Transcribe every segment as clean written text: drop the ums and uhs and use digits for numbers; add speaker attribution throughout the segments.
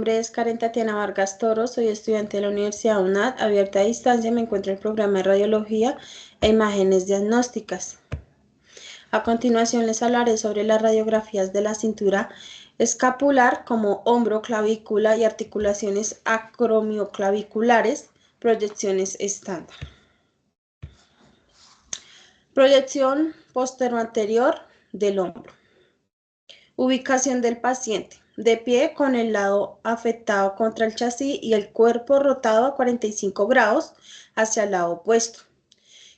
Speaker 1: nombre es Karen Tatiana Vargas Toro, soy estudiante de la Universidad UNAD, abierta a distancia, me encuentro en el programa de Radiología e Imágenes Diagnósticas. A continuación les hablaré sobre las radiografías de la cintura escapular como hombro, clavícula y articulaciones acromioclaviculares, proyecciones estándar. Proyección posteroanterior del hombro. Ubicación del paciente. De pie con el lado afectado contra el chasis y el cuerpo rotado a 45 grados hacia el lado opuesto.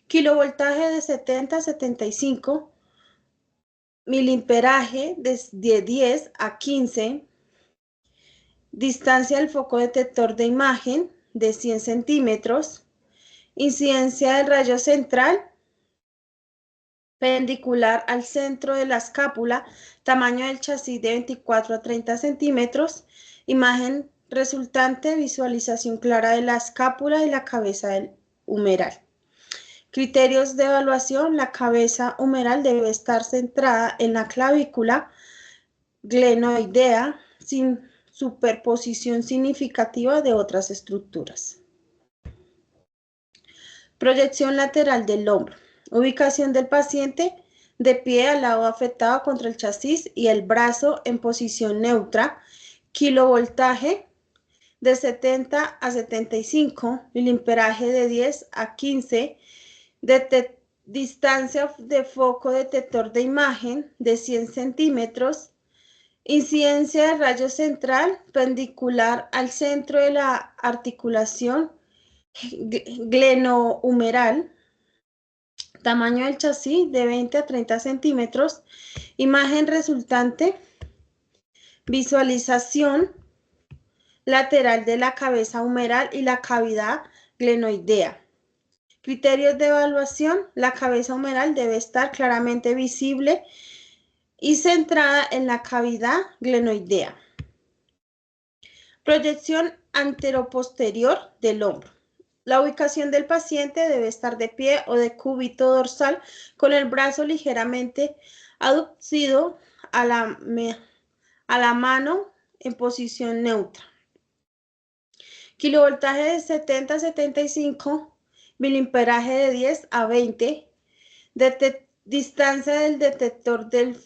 Speaker 1: Kilovoltaje de 70 a 75. Miliamperaje de 10 a 15. Distancia del foco detector de imagen de 100 centímetros. Incidencia del rayo central perpendicular al centro de la escápula, tamaño del chasis de 24 a 30 centímetros, imagen resultante, visualización clara de la escápula y la cabeza del humeral. Criterios de evaluación: la cabeza humeral debe estar centrada en la clavícula glenoidea sin superposición significativa de otras estructuras. Proyección lateral del hombro. Ubicación del paciente de pie al lado afectado contra el chasis y el brazo en posición neutra. Kilovoltaje de 70 a 75, miliamperaje de 10 a 15, distancia de foco detector de imagen de 100 centímetros, incidencia de rayo central perpendicular al centro de la articulación glenohumeral, tamaño del chasis de 20 a 30 centímetros, imagen resultante, visualización lateral de la cabeza humeral y la cavidad glenoidea. Criterios de evaluación: la cabeza humeral debe estar claramente visible y centrada en la cavidad glenoidea. Proyección anteroposterior del hombro. La ubicación del paciente debe estar de pie o de cúbito dorsal con el brazo ligeramente aducido a la mano en posición neutra. Kilovoltaje de 70 a 75, miliamperaje de 10 a 20, distancia del detector de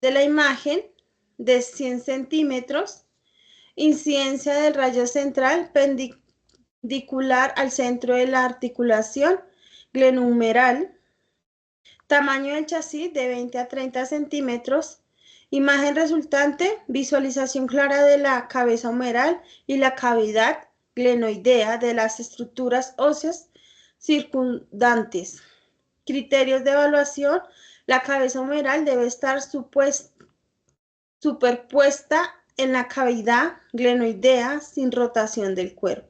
Speaker 1: la imagen de 100 centímetros, incidencia del rayo central perpendicular al centro de la articulación glenohumeral, tamaño del chasis de 20 a 30 centímetros, imagen resultante, visualización clara de la cabeza humeral y la cavidad glenoidea de las estructuras óseas circundantes. Criterios de evaluación: la cabeza humeral debe estar superpuesta en la cavidad glenoidea sin rotación del cuerpo.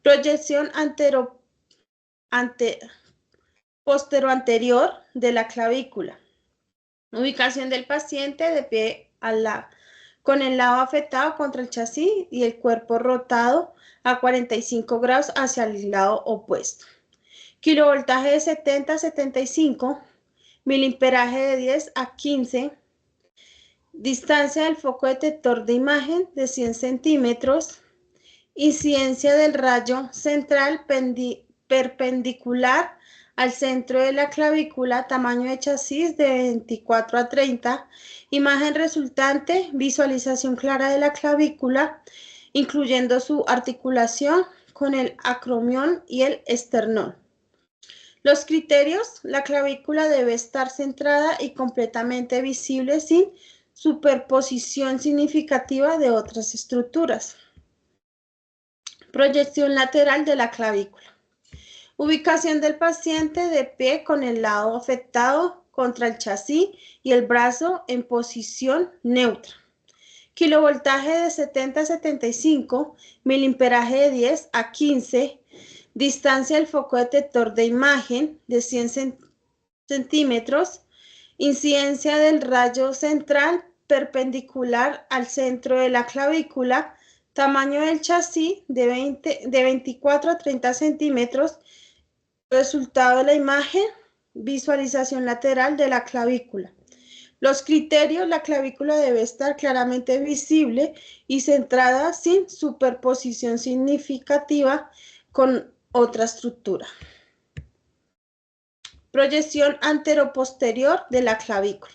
Speaker 1: Proyección posteroanterior de la clavícula. Ubicación del paciente de pie con el lado afectado contra el chasis y el cuerpo rotado a 45 grados hacia el lado opuesto. Kilovoltaje de 70 a 75, miliamperaje de 10 a 15, distancia del foco detector de imagen de 100 centímetros, incidencia del rayo central perpendicular al centro de la clavícula, tamaño de chasis de 24 a 30, imagen resultante, visualización clara de la clavícula, incluyendo su articulación con el acromion y el esternón. Los criterios: la clavícula debe estar centrada y completamente visible sin superposición significativa de otras estructuras. Proyección lateral de la clavícula. Ubicación del paciente de pie con el lado afectado contra el chasis y el brazo en posición neutra. Kilovoltaje de 70 a 75, miliamperaje de 10 a 15, distancia del foco detector de imagen de 100 centímetros, incidencia del rayo central perpendicular al centro de la clavícula, tamaño del chasis de 24 a 30 centímetros, resultado de la imagen, visualización lateral de la clavícula. Los criterios: la clavícula debe estar claramente visible y centrada sin superposición significativa con otra estructura. Proyección anteroposterior de la clavícula.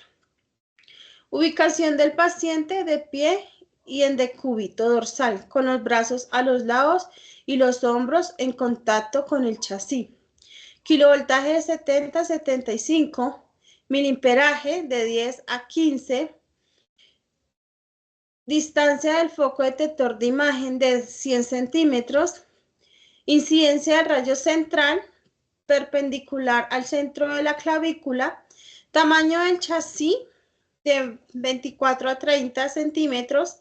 Speaker 1: Ubicación del paciente de pie y en decúbito dorsal, con los brazos a los lados y los hombros en contacto con el chasis. Kilovoltaje de 70 a 75, miliamperaje de 10 a 15, distancia del foco detector de imagen de 100 centímetros, incidencia del rayo central perpendicular al centro de la clavícula, tamaño del chasis de 24 a 30 centímetros,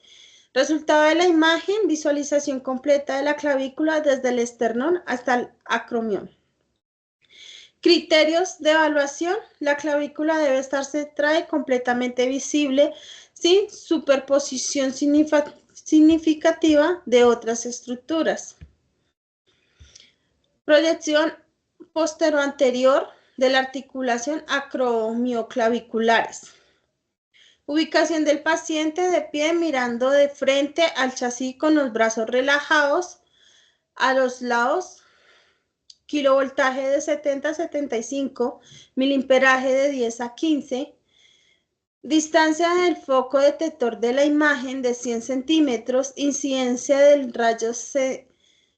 Speaker 1: resultado de la imagen, visualización completa de la clavícula desde el esternón hasta el acromion. Criterios de evaluación: la clavícula debe estar centrada y completamente visible, sin superposición significativa de otras estructuras. Proyección posteroanterior de la articulación acromioclaviculares. Ubicación del paciente de pie mirando de frente al chasis con los brazos relajados a los lados. Kilovoltaje de 70 a 75, miliamperaje de 10 a 15, distancia del foco detector de la imagen de 100 centímetros, incidencia del rayo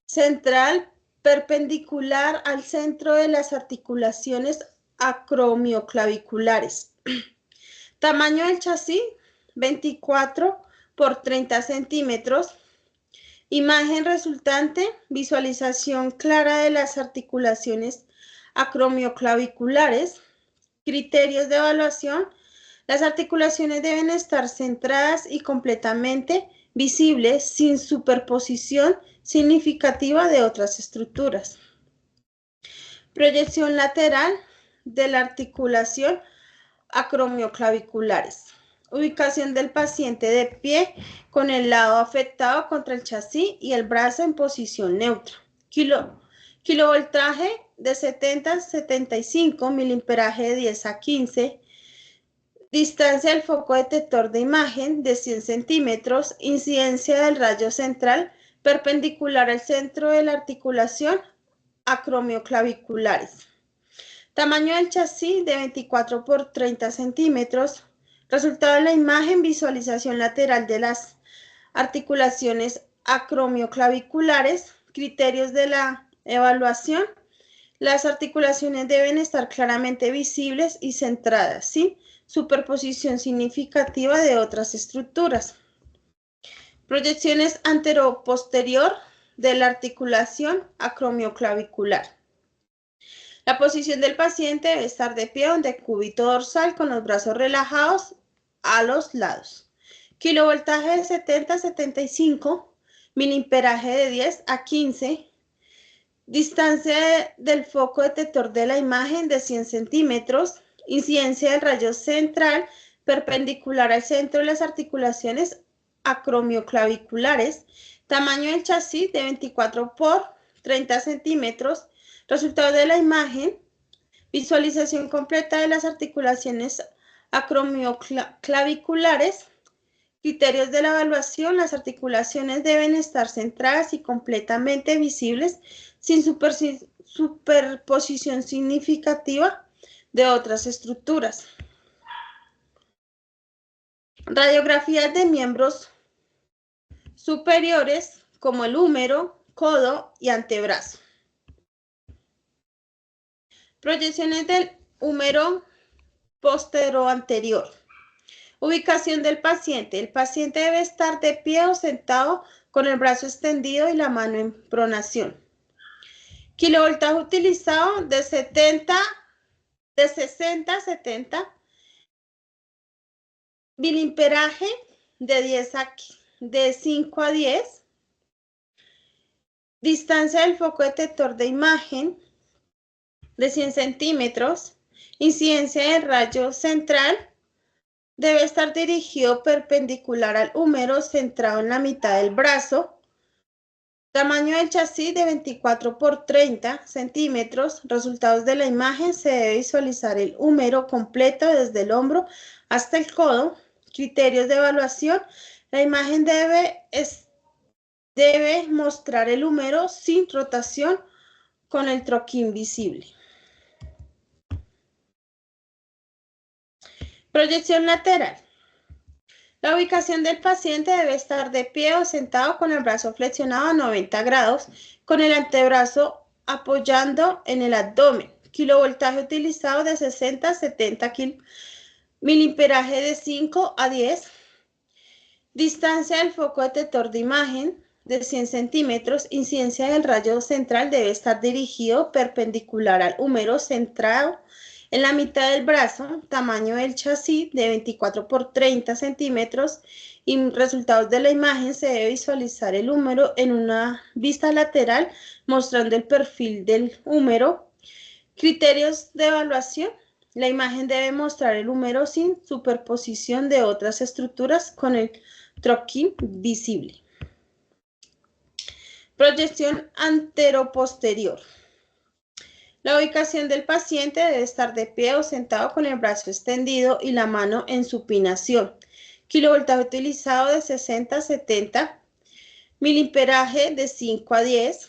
Speaker 1: central perpendicular al centro de las articulaciones acromioclaviculares. Tamaño del chasis, 24 por 30 centímetros. Imagen resultante: visualización clara de las articulaciones acromioclaviculares. Criterios de evaluación: las articulaciones deben estar centradas y completamente visibles, sin superposición significativa de otras estructuras. Proyección lateral de la articulación acromioclaviculares. Ubicación del paciente de pie con el lado afectado contra el chasis y el brazo en posición neutra. Kilovoltaje de 70 a 75, miliamperaje de 10 a 15, distancia del foco detector de imagen de 100 centímetros, incidencia del rayo central perpendicular al centro de la articulación acromioclaviculares. Tamaño del chasis de 24 por 30 centímetros. Resultado de la imagen: visualización lateral de las articulaciones acromioclaviculares. Criterios de la evaluación: las articulaciones deben estar claramente visibles y centradas, sin superposición significativa de otras estructuras. Proyecciones antero-posterior de la articulación acromioclavicular. La posición del paciente debe estar de pie o en decúbito dorsal con los brazos relajados a los lados. Kilovoltaje de 70 a 75, miliamperaje de 10 a 15, distancia del foco detector de la imagen de 100 centímetros, incidencia del rayo central perpendicular al centro de las articulaciones acromioclaviculares, tamaño del chasis de 24 por 30 centímetros, resultado de la imagen, visualización completa de las articulaciones acromioclaviculares. Criterios de la evaluación: las articulaciones deben estar centradas y completamente visibles, sin superposición significativa de otras estructuras. Radiografías de miembros superiores como el húmero, codo y antebrazo. Proyecciones del húmero posteroanterior. Ubicación del paciente. El paciente debe estar de pie o sentado con el brazo extendido y la mano en pronación. Kilovoltaje utilizado de 60 a 70. Miliamperaje de 5 a 10. Distancia del foco detector de imagen de 100 centímetros. Incidencia del rayo central debe estar dirigido perpendicular al húmero, centrado en la mitad del brazo. Tamaño del chasis de 24 por 30 centímetros. Resultados de la imagen. Se debe visualizar el húmero completo desde el hombro hasta el codo. Criterios de evaluación. La imagen debe mostrar el húmero sin rotación con el troquín visible. Proyección lateral. La ubicación del paciente debe estar de pie o sentado con el brazo flexionado a 90 grados, con el antebrazo apoyando en el abdomen. Kilovoltaje utilizado de 60 a 70 miliamperaje de 5 a 10. Distancia del foco detector de imagen de 100 centímetros. Incidencia del rayo central debe estar dirigido perpendicular al húmero, centrado en la mitad del brazo. Tamaño del chasis de 24 por 30 centímetros. Y resultados de la imagen. Se debe visualizar el húmero en una vista lateral mostrando el perfil del húmero. Criterios de evaluación. La imagen debe mostrar el húmero sin superposición de otras estructuras con el troquín visible. Proyección anteroposterior. La ubicación del paciente debe estar de pie o sentado con el brazo extendido y la mano en supinación. Kilovoltaje utilizado de 60 a 70. Miliamperaje de 5 a 10.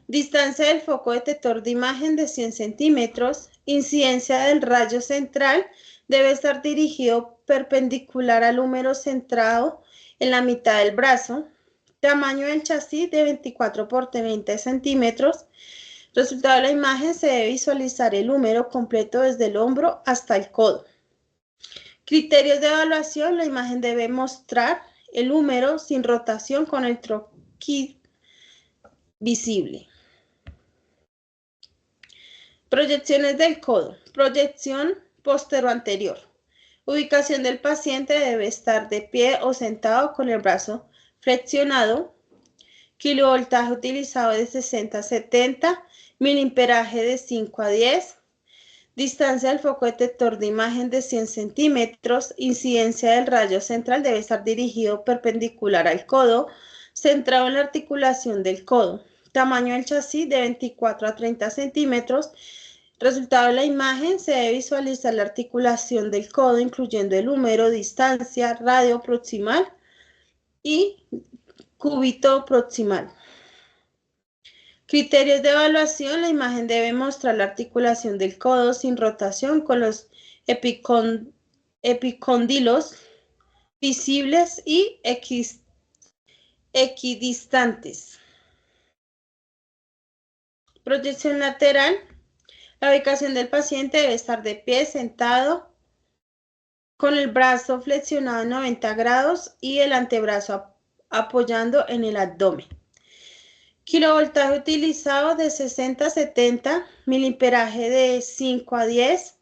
Speaker 1: Distancia del foco detector de imagen de 100 centímetros. Incidencia del rayo central debe estar dirigido perpendicular al húmero, centrado en la mitad del brazo. Tamaño del chasis de 24 por 30 centímetros. Resultado de la imagen. Se debe visualizar el húmero completo desde el hombro hasta el codo. Criterios de evaluación. La imagen debe mostrar el húmero sin rotación con el troquín visible. Proyecciones del codo. Proyección postero-anterior. Ubicación del paciente debe estar de pie o sentado con el brazo flexionado. Kilovoltaje utilizado de 60 a 70. Miliamperaje de 5 a 10. Distancia del foco detector de imagen de 100 centímetros. Incidencia del rayo central debe estar dirigido perpendicular al codo, centrado en la articulación del codo. Tamaño del chasis de 24 a 30 centímetros. Resultado de la imagen. Se debe visualizar la articulación del codo, incluyendo el húmero, distancia, radio proximal y cúbito proximal. Criterios de evaluación. La imagen debe mostrar la articulación del codo sin rotación con los epicóndilos visibles y equidistantes. Proyección lateral. La ubicación del paciente debe estar de pie, sentado, con el brazo flexionado a 90 grados y el antebrazo apoyando en el abdomen. Kilovoltaje utilizado de 60 a 70. Miliamperaje de 5 a 10.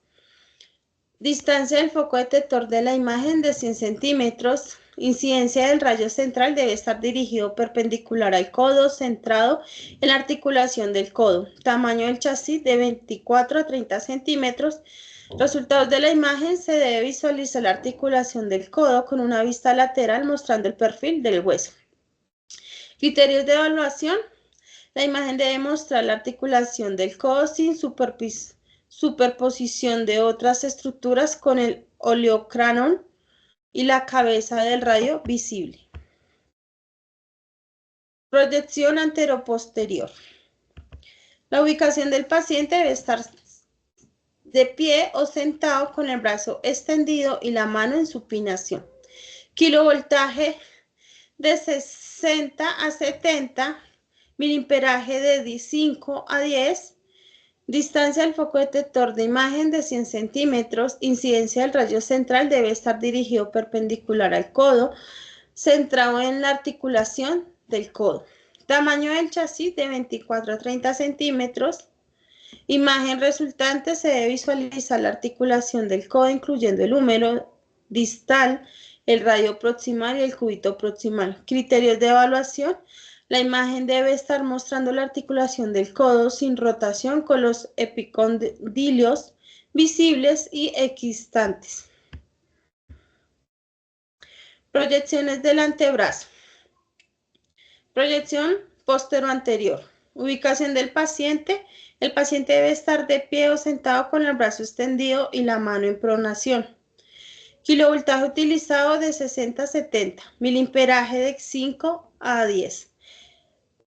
Speaker 1: Distancia del foco detector de la imagen de 100 centímetros. Incidencia del rayo central debe estar dirigido perpendicular al codo, centrado en la articulación del codo. Tamaño del chasis de 24 a 30 centímetros. Resultados de la imagen. Se debe visualizar la articulación del codo con una vista lateral mostrando el perfil del hueso. Criterios de evaluación. La imagen debe mostrar la articulación del codo sin superposición de otras estructuras con el oleocráneo y la cabeza del radio visible. Proyección anteroposterior. La ubicación del paciente debe estar de pie o sentado con el brazo extendido y la mano en supinación. Kilovoltaje de 60 a 70. Miliamperaje de 5 a 10. Distancia del foco detector de imagen de 100 centímetros. Incidencia del rayo central debe estar dirigido perpendicular al codo, centrado en la articulación del codo. Tamaño del chasis de 24 a 30 centímetros. Imagen resultante. Se debe visualizar la articulación del codo, incluyendo el húmero distal, el radio proximal y el cúbito proximal. Criterios de evaluación. La imagen debe estar mostrando la articulación del codo sin rotación con los epicóndilos visibles y equidistantes. Proyecciones del antebrazo. Proyección postero-anterior. Ubicación del paciente. El paciente debe estar de pie o sentado con el brazo extendido y la mano en pronación. Kilovoltaje utilizado de 60 a 70. Miliamperaje de 5 a 10.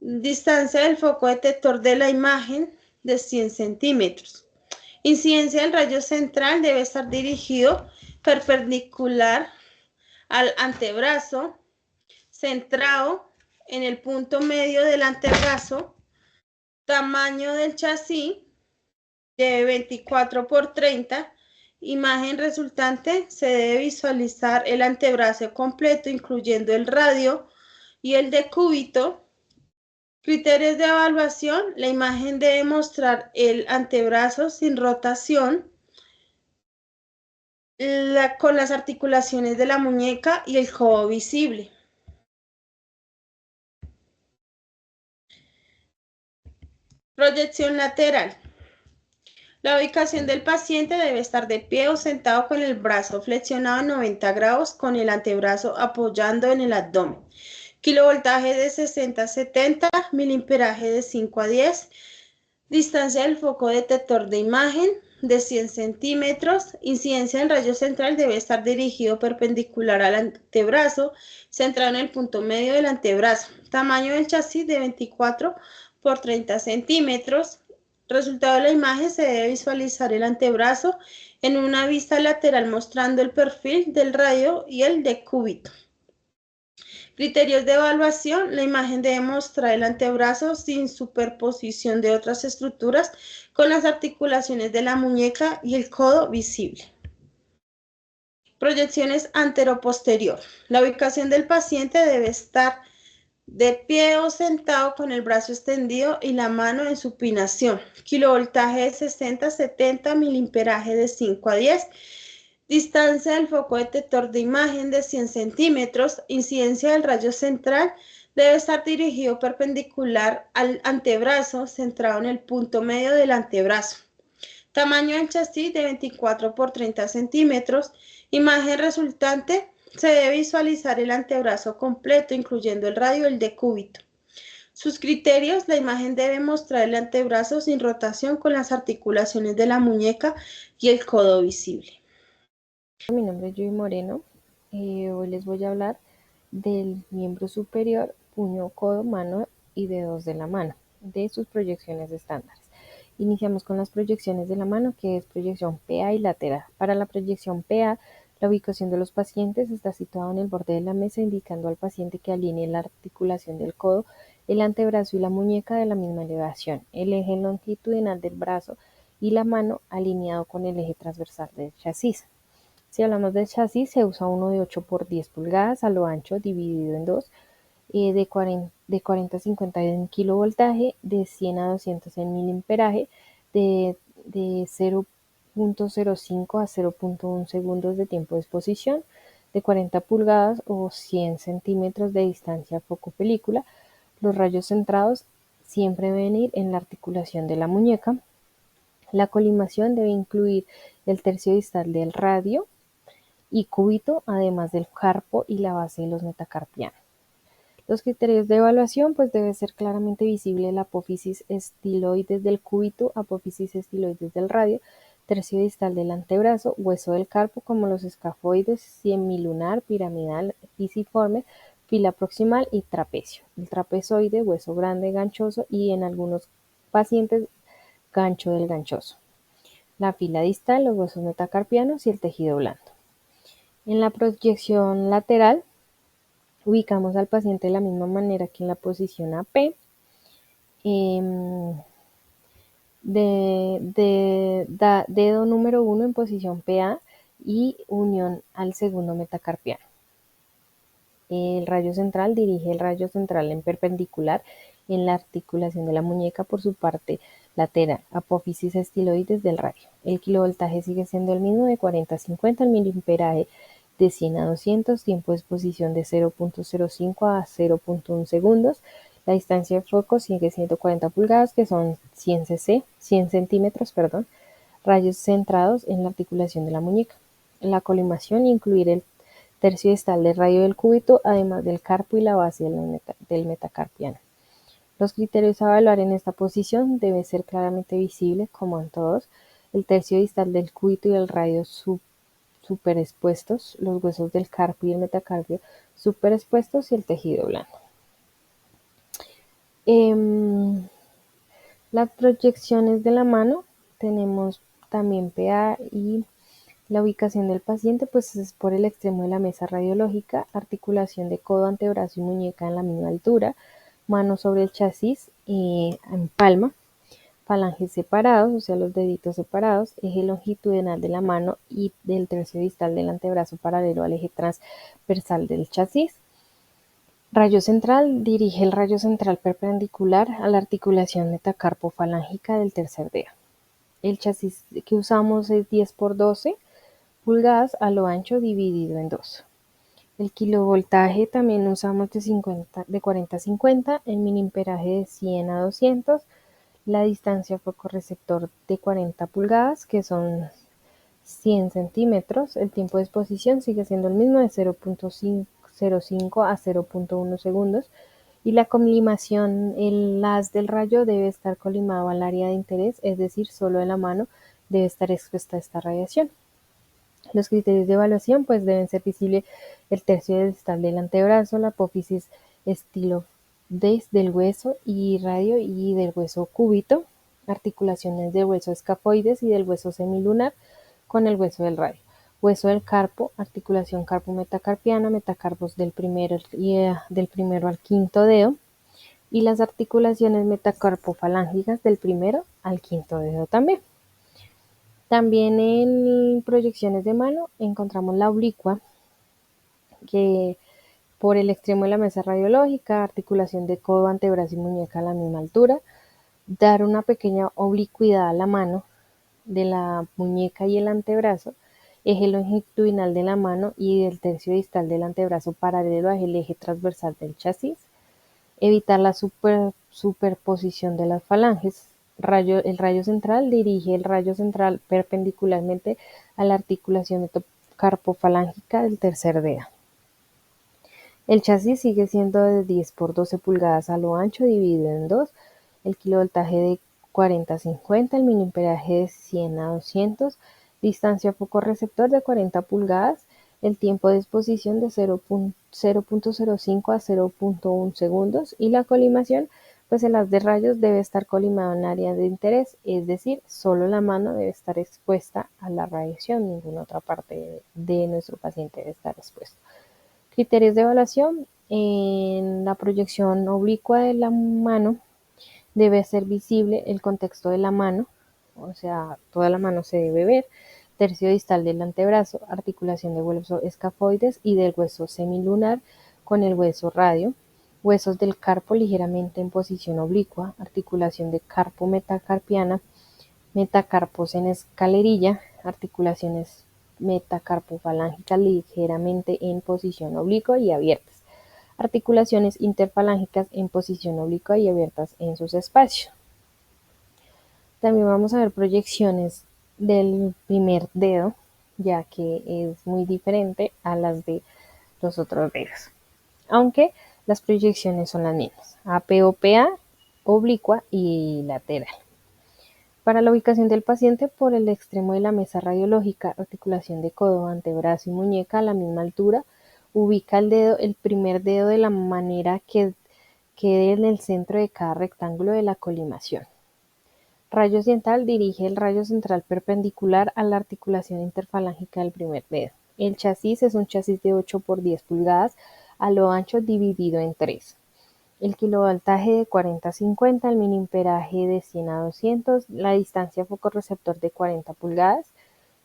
Speaker 1: Distancia del foco detector de la imagen de 100 centímetros. Incidencia del rayo central debe estar dirigido perpendicular al antebrazo, centrado en el punto medio del antebrazo. Tamaño del chasis de 24 por 30. Imagen resultante, se debe visualizar el antebrazo completo, incluyendo el radio y el decúbito. Criterios de evaluación, la imagen debe mostrar el antebrazo sin rotación, con las articulaciones de la muñeca y el codo visible. Proyección lateral. La ubicación del paciente debe estar de pie o sentado con el brazo flexionado en 90 grados, con el antebrazo apoyando en el abdomen. Kilovoltaje de 60 a 70, miliamperaje de 5 a 10. Distancia del foco detector de imagen de 100 centímetros. Incidencia del rayo central debe estar dirigido perpendicular al antebrazo, centrado en el punto medio del antebrazo. Tamaño del chasis de 24 por 30 centímetros. Resultado de la imagen, se debe visualizar el antebrazo en una vista lateral mostrando el perfil del radio y el decúbito. Criterios de evaluación, la imagen debe mostrar el antebrazo sin superposición de otras estructuras, con las articulaciones de la muñeca y el codo visible. Proyecciones antero-posterior. La ubicación del paciente debe estar de pie o sentado con el brazo extendido y la mano en supinación. Kilovoltaje de 60 a 70, miliamperaje de 5 a 10. Distancia del foco detector de imagen de 100 centímetros. Incidencia del rayo central debe estar dirigido perpendicular al antebrazo, centrado en el punto medio del antebrazo. Tamaño del chasis de 24 por 30 centímetros. Imagen resultante, se debe visualizar el antebrazo completo, incluyendo el radio y el decúbito. Sus criterios, la imagen debe mostrar el antebrazo sin rotación, con las articulaciones de la muñeca y el codo visible.
Speaker 2: Mi nombre es Joy Moreno. Hoy les voy a hablar del miembro superior, puño, codo, mano y dedos de la mano, de sus proyecciones estándares. Iniciamos con las proyecciones de la mano, que es proyección PA y lateral. Para la proyección PA, la ubicación de los pacientes está situada en el borde de la mesa, indicando al paciente que alinee la articulación del codo, el antebrazo y la muñeca de la misma elevación, el eje longitudinal del brazo y la mano alineado con el eje transversal del chasis. Si hablamos del chasis, se usa uno de 8 por 10 pulgadas a lo ancho, dividido en dos, de 40 a 50 en kilovoltaje, de 100 a 200 en miliamperaje, de 0.05 a 0.1 segundos de tiempo de exposición, de 40 pulgadas o 100 centímetros de distancia foco-película. Los rayos centrados siempre deben ir en la articulación de la muñeca. La colimación debe incluir el tercio distal del radio y cúbito, además del carpo y la base de los metacarpianos. Los criterios de evaluación, pues debe ser claramente visible la apófisis estiloides del cúbito, apófisis estiloides del radio, tercio distal del antebrazo, hueso del carpo como los escafoides, semilunar, piramidal, pisiforme, fila proximal y trapecio. El trapezoide, hueso grande ganchoso y en algunos pacientes gancho del ganchoso. La fila distal, los huesos metacarpianos y el tejido blando. En la proyección lateral, ubicamos al paciente de la misma manera que en la posición AP, dedo número 1 en posición PA y unión al segundo metacarpiano. El rayo central dirige el rayo central en perpendicular en la articulación de la muñeca por su parte lateral, apófisis estiloides del radio. El kilovoltaje sigue siendo el mismo, de 40 a 50, el miliamperaje de 100 a 200, tiempo de exposición de 0.05 a 0.1 segundos. La distancia de foco sigue siendo 40 pulgadas, que son 100 centímetros, rayos centrados en la articulación de la muñeca. La colimación, incluir el tercio distal del radio del cúbito, además del carpo y la base del metacarpiano. Los criterios a evaluar en esta posición debe ser claramente visible, como en todos, el tercio distal del cúbito y el radio superexpuestos, los huesos del carpio y el metacarpio superexpuestos y el tejido blando. Las proyecciones de la mano, tenemos también PA y la ubicación del paciente pues es por el extremo de la mesa radiológica, articulación de codo, antebrazo y muñeca en la misma altura, mano sobre el chasis en palma, falanges separados, o sea los deditos separados, eje longitudinal de la mano y del tercio distal del antebrazo paralelo al eje transversal del chasis. Rayo central, dirige el rayo central perpendicular a la articulación metacarpofalángica del tercer dedo. El chasis que usamos es 10 por 12 pulgadas a lo ancho dividido en 2. El kilovoltaje también usamos de 40 a 50, el miliamperaje de 100 a 200, la distancia foco-receptor de 40 pulgadas, que son 100 centímetros. El tiempo de exposición sigue siendo el mismo, de 0.05 a 0.1 segundos. Y la colimación, el haz del rayo debe estar colimado al área de interés, es decir, solo de la mano debe estar expuesta a esta radiación. Los criterios de evaluación pues deben ser visible el tercio distal del antebrazo, la apófisis estiloides del hueso y radio y del hueso cúbito, articulaciones del hueso escafoides y del hueso semilunar con el hueso del radio, hueso del carpo, articulación carpo-metacarpiana, metacarpos del primero al quinto dedo y las articulaciones metacarpofalángicas del primero al quinto dedo también. También en proyecciones de mano encontramos la oblicua, que por el extremo de la mesa radiológica, articulación de codo, antebrazo y muñeca a la misma altura, dar una pequeña oblicuidad a la mano de la muñeca y el antebrazo, eje longitudinal de la mano y del tercio distal del antebrazo paralelo al eje transversal del chasis, evitar la superposición de las falanges. El rayo central dirige el rayo central perpendicularmente a la articulación metacarpofalángica del tercer dedo. El chasis sigue siendo de 10 por 12 pulgadas a lo ancho dividido en 2, el kilovoltaje de 40 a 50, el miliamperaje de 100 a 200, distancia foco-receptor de 40 pulgadas, el tiempo de exposición de 0.05 a 0.1 segundos y la colimación, pues el haz de rayos debe estar colimado en área de interés, es decir, solo la mano debe estar expuesta a la radiación, ninguna otra parte de nuestro paciente debe estar expuesta. Criterios de evaluación: en la proyección oblicua de la mano debe ser visible el contexto de la mano, o sea, toda la mano se debe ver, tercio distal del antebrazo, articulación de hueso escafoides y del hueso semilunar con el hueso radio, huesos del carpo ligeramente en posición oblicua, articulación de carpo metacarpiana, metacarpos en escalerilla, articulaciones metacarpofalángicas ligeramente en posición oblicua y abiertas, articulaciones interfalángicas en posición oblicua y abiertas en sus espacios. También vamos a ver proyecciones del primer dedo, ya que es muy diferente a las de los otros dedos, aunque las proyecciones son las mismas, APOPA, oblicua y lateral. Para la ubicación del paciente, por el extremo de la mesa radiológica, articulación de codo, antebrazo y muñeca a la misma altura, ubica el primer dedo de la manera que quede en el centro de cada rectángulo de la colimación. Rayo central, dirige el rayo central perpendicular a la articulación interfalángica del primer dedo. El chasis es un chasis de 8 por 10 pulgadas a lo ancho dividido en 3. El kilovoltaje de 40 a 50, el miliamperaje de 100 a 200, la distancia foco-receptor de 40 pulgadas,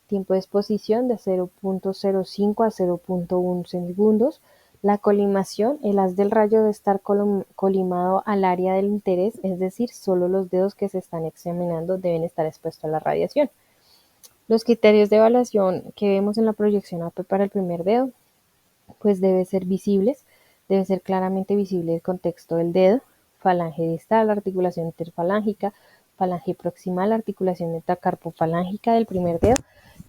Speaker 2: tiempo de exposición de 0.05 a 0.1 segundos, la colimación, el haz del rayo debe estar colimado al área del interés, es decir, solo los dedos que se están examinando deben estar expuestos a la radiación. Los criterios de evaluación que vemos en la proyección AP para el primer dedo, pues debe ser claramente visible el contexto del dedo, falange distal, articulación interfalángica, falange proximal, articulación metacarpofalángica del primer dedo,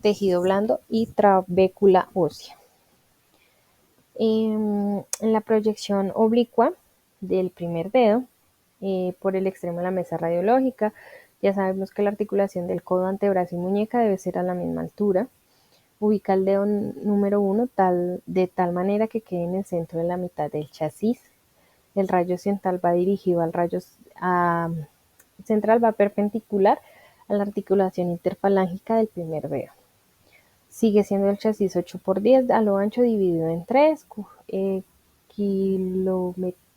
Speaker 2: tejido blando y trabécula ósea. En la proyección oblicua del primer dedo por el extremo de la mesa radiológica. Ya sabemos que la articulación del codo, antebrazo y muñeca debe ser a la misma altura. Ubica el dedo número 1 de tal manera que quede en el centro de la mitad del chasis. El rayo occidental va dirigido al rayo central, va perpendicular a la articulación interfalángica del primer dedo. Sigue siendo el chasis 8x10 a lo ancho dividido en 3,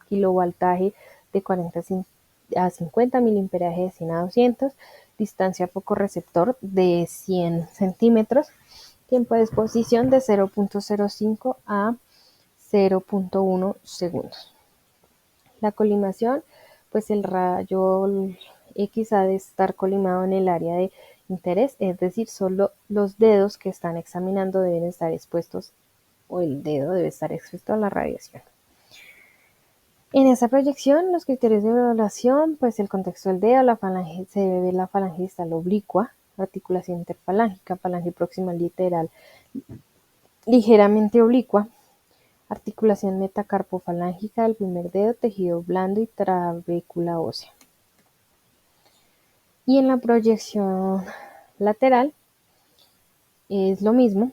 Speaker 2: kilovoltaje de 40 a 50, miliamperaje de 100 a 200, distancia focorreceptor de 100 centímetros, tiempo de exposición de 0.05 a 0.1 segundos. La colimación, pues el rayo X ha de estar colimado en el área de interés, es decir, solo los dedos que están examinando deben estar expuestos, o el dedo debe estar expuesto a la radiación. En esa proyección, los criterios de evaluación, pues el contexto del dedo, se debe ver la falange distal oblicua, articulación interfalángica, falange proximal lateral ligeramente oblicua, articulación metacarpofalángica del primer dedo, tejido blando y trabécula ósea. Y en la proyección lateral es lo mismo.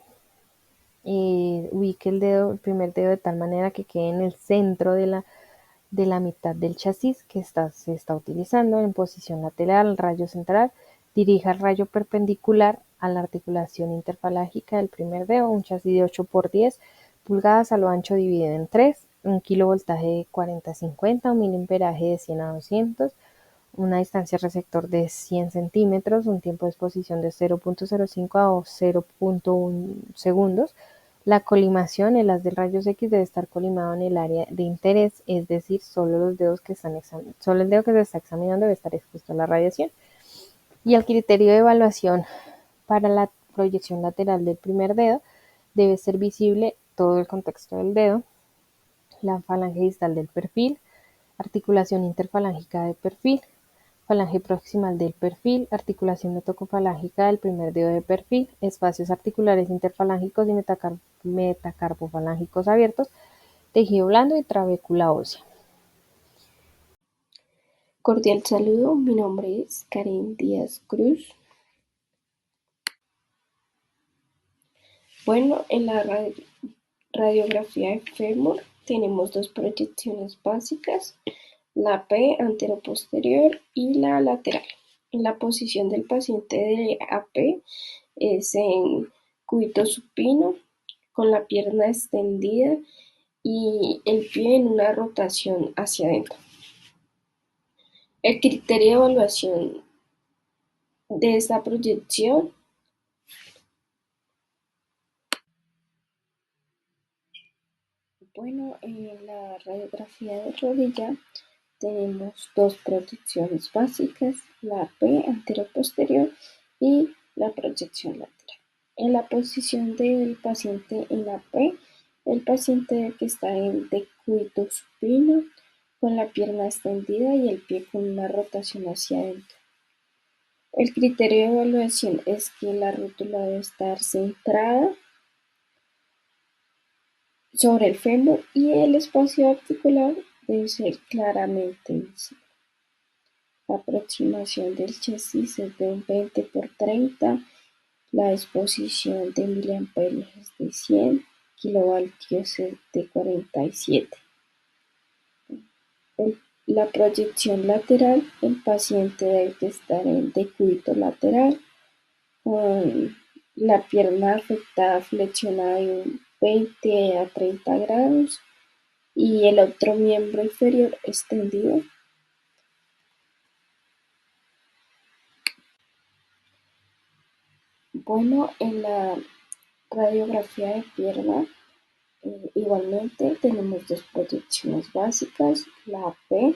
Speaker 2: Ubique el primer dedo de tal manera que quede en el centro de la mitad del chasis que se está utilizando. En posición lateral, el rayo central, dirija el rayo perpendicular a la articulación interfalángica del primer dedo, un chasis de 8x10 pulgadas a lo ancho dividido en 3, un kilovoltaje de 40 a 50, un miliamperaje de 100 a 200, una distancia receptor de 100 centímetros, un tiempo de exposición de 0.05 a 0.1 segundos. La colimación, el haz de rayos X debe estar colimado en el área de interés, es decir, solo el dedo que se está examinando debe estar expuesto a la radiación. Y el criterio de evaluación para la proyección lateral del primer dedo debe ser visible todo el contexto del dedo, la falange distal del perfil, articulación interfalángica de perfil, falange proximal del perfil, articulación metocofalángica del primer dedo de perfil, espacios articulares interfalángicos y metacarpofalángicos abiertos, tejido blando y trabécula ósea.
Speaker 3: Cordial saludo, mi nombre es Karen Díaz Cruz. Bueno, en la radiografía de fémur tenemos dos proyecciones básicas, la P anteroposterior y la lateral. En la posición del paciente de AP es en cúbito supino, con la pierna extendida y el pie en una rotación hacia adentro. El criterio de evaluación de esta proyección en la radiografía de rodilla tenemos dos proyecciones básicas, la P anteroposterior y la proyección lateral. En la posición del paciente en la P, el paciente que está en decúbito supino, con la pierna extendida y el pie con una rotación hacia adentro. El criterio de evaluación es que la rótula debe estar centrada sobre el fémur y el espacio articular debe ser claramente visible. La aproximación del chasis es de un 20x30, la exposición de miliamperios es de 100, kilovoltios es de 47. La proyección lateral, el paciente debe estar en decúbito lateral, con la pierna afectada flexionada de un 20 a 30 grados y el otro miembro inferior extendido. Bueno, en la radiografía de pierna igualmente tenemos dos proyecciones básicas, la P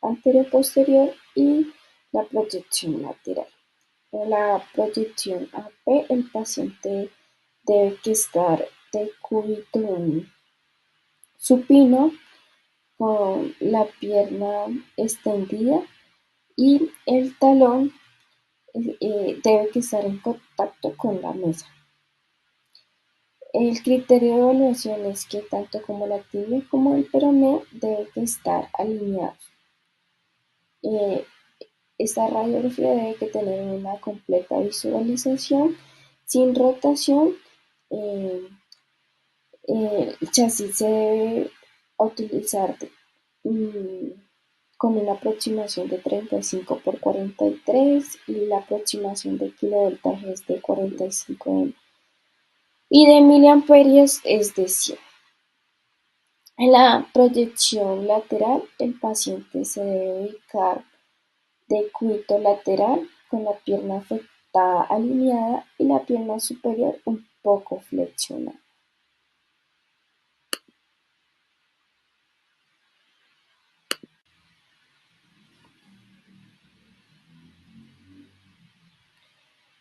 Speaker 3: anterior-posterior y la proyección lateral. En la proyección AP el paciente debe estar de cúbito supino con la pierna extendida y el talón debe estar en contacto con la mesa. El criterio de evaluación es que tanto como la tibia como el peroneo deben estar alineados. Esta radiografía debe que tener una completa visualización sin rotación. El chasis se debe utilizar con una aproximación de 35 por 43 y la aproximación de kilovoltaje es de 45 y de miliamperios es de 100. En la proyección lateral, el paciente se debe ubicar de cúbito lateral con la pierna afectada alineada y la pierna superior un poco flexionada.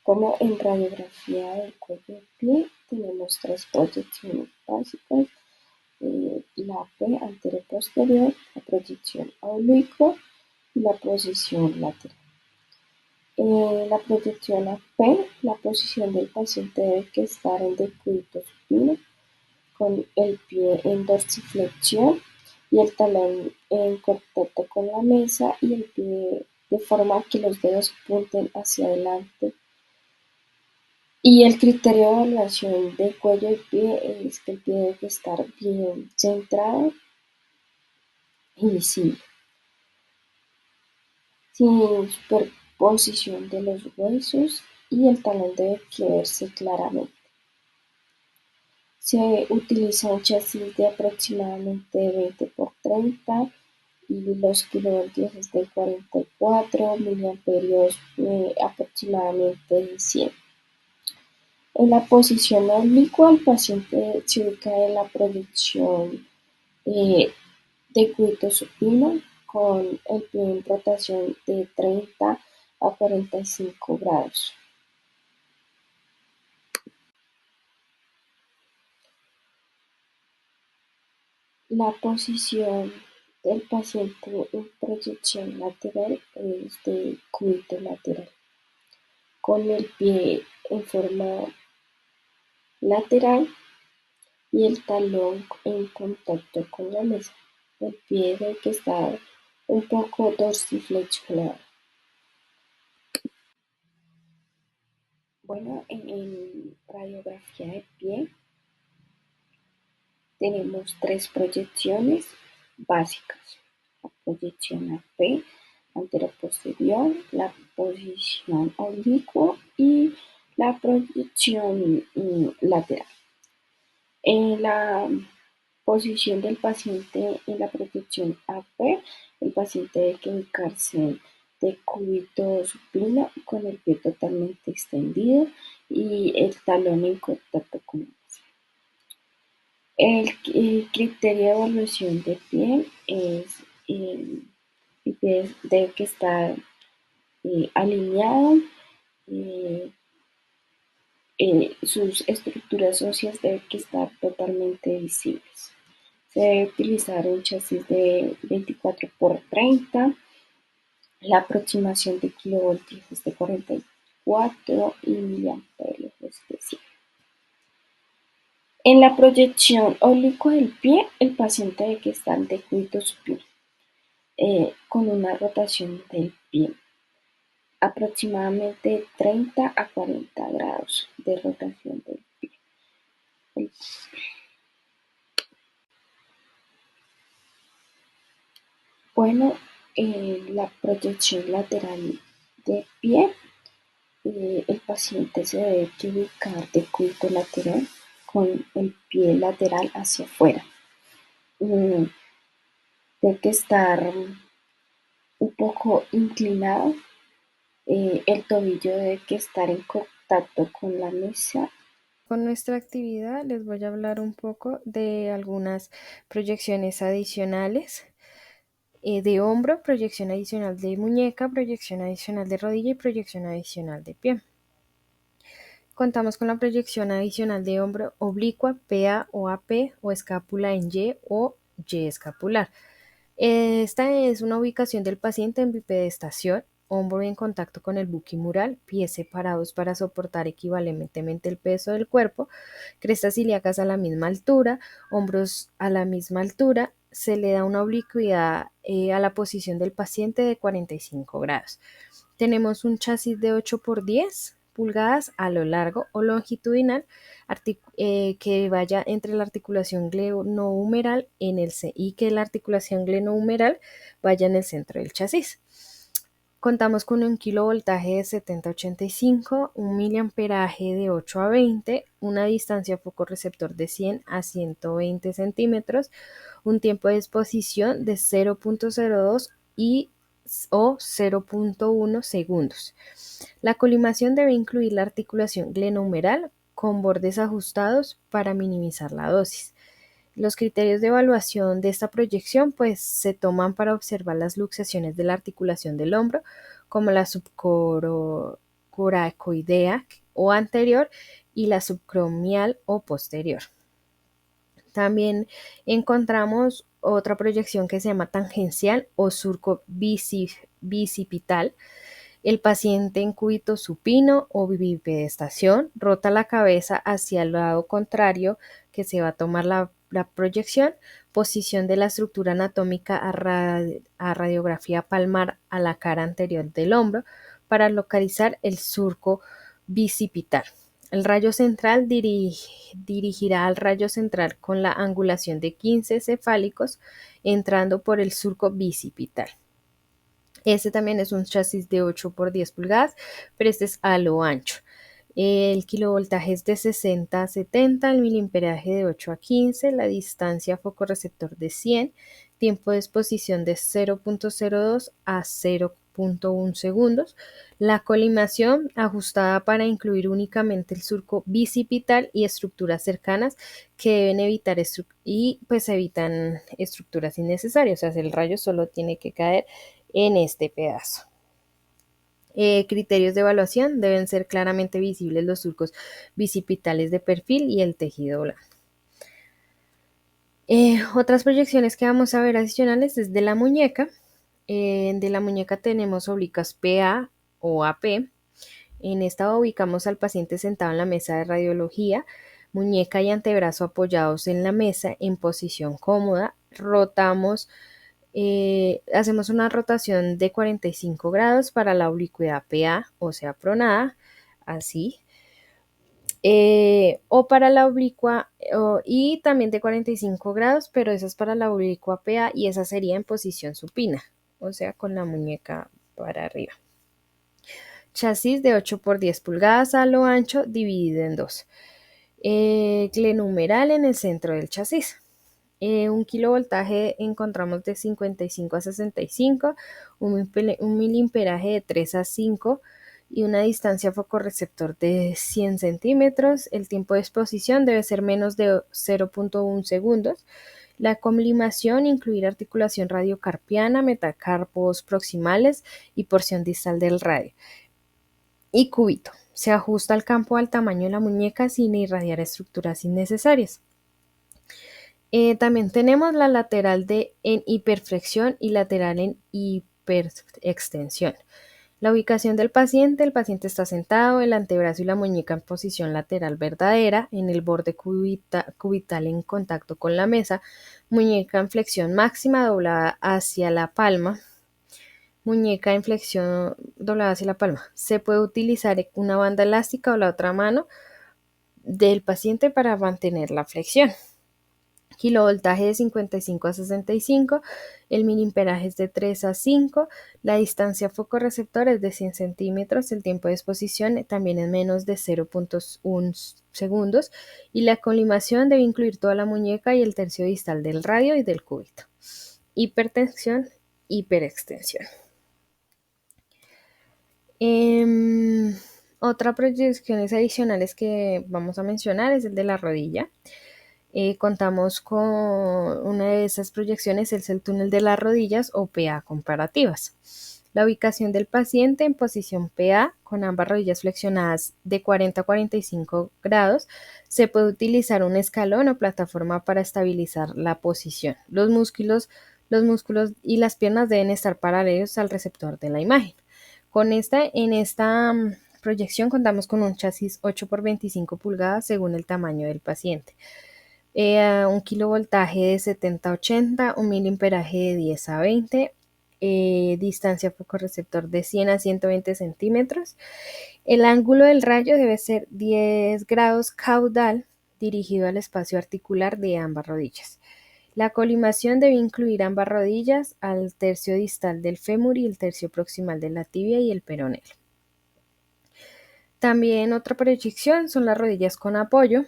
Speaker 3: Como en radiografía del cuello del pie, tenemos tres proyecciones básicas: la P anteroposterior, la proyección oblicua y la posición lateral. La proyección AP, la posición del paciente debe que estar en decúbito supino, con el pie en dorsiflexión y el talón en contacto con la mesa y el pie de forma que los dedos apunten hacia adelante. Y el criterio de evaluación del cuello del pie es que el pie debe estar bien centrado y visible, sin superposición de los huesos, y el talón debe verse claramente. Se utiliza un chasis de aproximadamente 20 por 30 y los kilovoltios es de 44, miliamperios aproximadamente de 100. En la posición oblicua, el paciente se ubica en la proyección de cúbito supino con el pie en rotación de 30 a 45 grados. La posición del paciente en proyección lateral es de cúbito lateral, con el pie en forma lateral y el talón en contacto con la mesa. El pie debe que estar un poco dorsiflexionado. Bueno, en radiografía de pie tenemos tres proyecciones básicas: la proyección AP anteroposterior, la posición oblicua y la proyección lateral. En la posición del paciente en la proyección AP, el paciente debe que ubicarse de cúbito supino con el pie totalmente extendido y el talón en contacto con la mesa. El criterio de evaluación de pie es el pie debe que estar alineado, sus estructuras óseas deben que estar totalmente visibles. Se debe utilizar un chasis de 24 por 30, la aproximación de kilovoltios es de 44 y miliamperios es de 100. En la proyección oblicua del pie, el paciente debe que estar de cúbito supino, con una rotación del pie aproximadamente 30 a 40 grados de rotación del pie. Bueno, la proyección lateral de pie, el paciente se debe que ubicar de cúbito lateral con el pie lateral hacia afuera. Debe que estar un poco inclinado, el tobillo debe que estar en contacto con la mesa.
Speaker 2: Con nuestra actividad les voy a hablar un poco de algunas proyecciones adicionales de hombro, proyección adicional de muñeca, proyección adicional de rodilla y proyección adicional de pie. Contamos con la proyección adicional de hombro oblicua, PA o AP, o escápula en Y o Y escapular. Esta es una ubicación del paciente en bipedestación, hombro en contacto con el buquimural, pies separados para soportar equivalentemente el peso del cuerpo, crestas ilíacas a la misma altura, hombros a la misma altura. Se le da una oblicuidad a la posición del paciente de 45 grados. Tenemos un chasis de 8 por 10 pulgadas a lo largo o longitudinal que vaya entre la articulación glenohumeral y que la articulación glenohumeral vaya en el centro del chasis. Contamos con un kilovoltaje de 70 a 85, un miliamperaje de 8 a 20, una distancia focorreceptor de 100 a 120 centímetros, un tiempo de exposición de 0.02 o 0.1 segundos. La colimación debe incluir la articulación glenohumeral con bordes ajustados para minimizar la dosis. Los criterios de evaluación de esta proyección pues se toman para observar las luxaciones de la articulación del hombro, como la subcoracoidea o anterior y la subacromial o posterior. También encontramos otra proyección que se llama tangencial o surco bicipital. El paciente en cúbito supino o bipedestación rota la cabeza hacia el lado contrario que se va a tomar la proyección, posición de la estructura anatómica a radiografía palmar a la cara anterior del hombro para localizar el surco bicipital. El rayo central dirigirá al rayo central con la angulación de 15 cefálicos entrando por el surco bicipital. Este también es un chasis de 8 por 10 pulgadas, pero este es a lo ancho. El kilovoltaje es de 60 a 70, el miliamperaje de 8 a 15, la distancia focorreceptor de 100, tiempo de exposición de 0.02 a 0.1 segundos, la colimación ajustada para incluir únicamente el surco bicipital y estructuras cercanas que deben evitar evitan estructuras innecesarias, o sea, el rayo solo tiene que caer en este pedazo. Criterios de evaluación: deben ser claramente visibles los surcos bicipitales de perfil y el tejido blando. Otras proyecciones que vamos a ver adicionales es de la muñeca. De la muñeca tenemos oblicuas PA o AP. En esta ubicamos al paciente sentado en la mesa de radiología, muñeca y antebrazo apoyados en la mesa en posición cómoda. Rotamos. Hacemos una rotación de 45 grados para la oblicuidad PA, o sea, pronada, así. O para la oblicua, y también de 45 grados, pero esa es para la oblicua PA y esa sería en posición supina, o sea, con la muñeca para arriba. Chasis de 8 por 10 pulgadas a lo ancho, dividido en dos. Glenohumeral en el centro del chasis. Un kilovoltaje encontramos de 55 a 65, un miliamperaje de 3 a 5 y una distancia focorreceptor de 100 centímetros. El tiempo de exposición debe ser menos de 0.1 segundos. La colimación incluir articulación radiocarpiana, metacarpos proximales y porción distal del radio. Y cúbito. Se ajusta el campo al tamaño de la muñeca sin irradiar estructuras innecesarias. También tenemos la lateral en hiperflexión y lateral en hiperextensión. La ubicación del paciente: el paciente está sentado, el antebrazo y la muñeca en posición lateral verdadera, en el borde cubital en contacto con la mesa, muñeca en flexión máxima doblada hacia la palma, muñeca en flexión doblada hacia la palma. Se puede utilizar una banda elástica o la otra mano del paciente para mantener la flexión. Kilovoltaje de 55 a 65, el miliamperaje es de 3 a 5, la distancia focorreceptor es de 100 centímetros, el tiempo de exposición también es menos de 0.1 segundos y la colimación debe incluir toda la muñeca y el tercio distal del radio y del cúbito. Hipertensión, hiperextensión. Otra proyecciones adicionales que vamos a mencionar es el de la rodilla. Contamos con una de esas proyecciones, es el túnel de las rodillas o PA comparativas. La ubicación del paciente en posición PA con ambas rodillas flexionadas de 40 a 45 grados. Se puede utilizar un escalón o plataforma para estabilizar la posición. Los músculos y las piernas deben estar paralelos al receptor de la imagen. En esta proyección contamos con un chasis 8 por 25 pulgadas según el tamaño del paciente. Un kilovoltaje de 70 a 80, un miliamperaje de 10 a 20, distancia focorreceptor de 100 a 120 centímetros. El ángulo del rayo debe ser 10 grados caudal dirigido al espacio articular de ambas rodillas. La colimación debe incluir ambas rodillas al tercio distal del fémur y el tercio proximal de la tibia y el peroneo. También otra proyección son las rodillas con apoyo.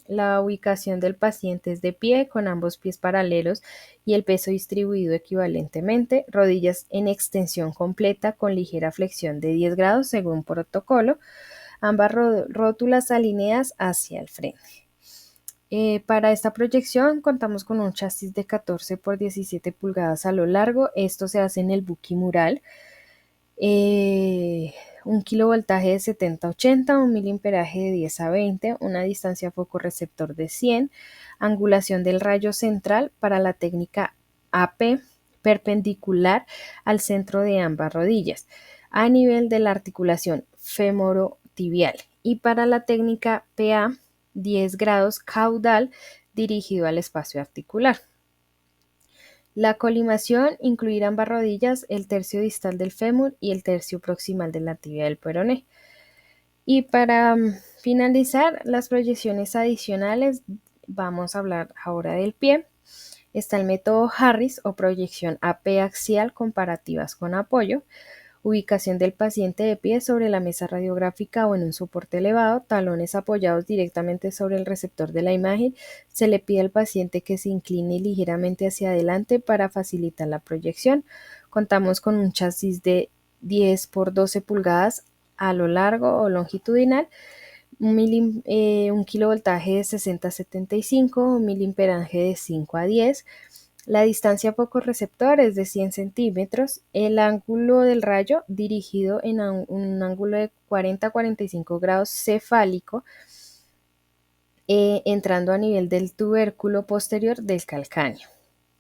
Speaker 2: La ubicación del paciente es de pie con ambos pies paralelos y el peso distribuido equivalentemente, rodillas en extensión completa con ligera flexión de 10 grados según protocolo, ambas rótulas alineadas hacia el frente. Para esta proyección contamos con un chasis de 14 por 17 pulgadas a lo largo. Esto se hace en el buki mural. Un kilovoltaje de 70 a 80, un miliamperaje de 10 a 20, una distancia focorreceptor de 100, angulación del rayo central para la técnica AP perpendicular al centro de ambas rodillas, a nivel de la articulación femorotibial, y para la técnica PA 10 grados caudal dirigido al espacio articular. La colimación incluirá ambas rodillas, el tercio distal del fémur y el tercio proximal de la tibia del peroné. Y para finalizar las proyecciones adicionales, vamos a hablar ahora del pie. Está el método Harris o proyección AP axial comparativas con apoyo. Ubicación del paciente de pie sobre la mesa radiográfica o en un soporte elevado, talones apoyados directamente sobre el receptor de la imagen. Se le pide al paciente que se incline ligeramente hacia adelante para facilitar la proyección. Contamos con un chasis de 10 por 12 pulgadas a lo largo o longitudinal, un kilovoltaje de 60 a 75, un miliamperaje de 5 a 10. La distancia focorreceptor es de 100 centímetros. El ángulo del rayo dirigido en un ángulo de 40 a 45 grados cefálico, entrando a nivel del tubérculo posterior del calcáneo.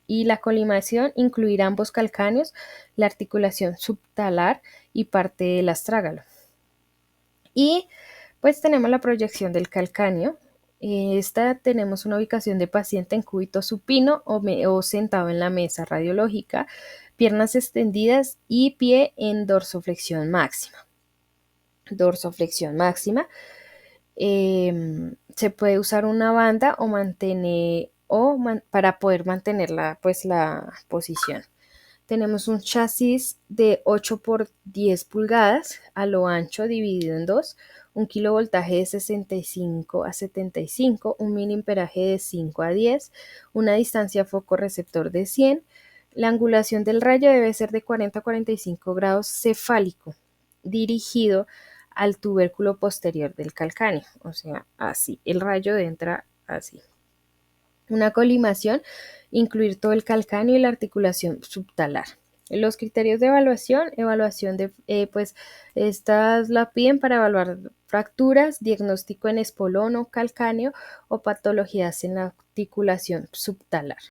Speaker 2: Y la colimación incluirá ambos calcáneos, la articulación subtalar y parte del astrágalo. Y pues tenemos la proyección del calcáneo. Esta tenemos una ubicación de paciente en cúbito supino o sentado en la mesa radiológica, piernas extendidas y pie en dorsoflexión máxima. Dorsoflexión máxima. Se puede usar una banda o para poder mantener la posición. Tenemos un chasis de 8 por 10 pulgadas a lo ancho dividido en dos, un kilovoltaje de 65 a 75, un miliamperaje de 5 a 10, una distancia focorreceptor de 100. La angulación del rayo debe ser de 40 a 45 grados cefálico, dirigido al tubérculo posterior del calcáneo, o sea, así, el rayo entra así. Una colimación, incluir todo el calcáneo y la articulación subtalar. Los criterios de evaluación de, estas la piden para evaluar fracturas, diagnóstico en espolón o calcáneo o patologías en la articulación subtalar.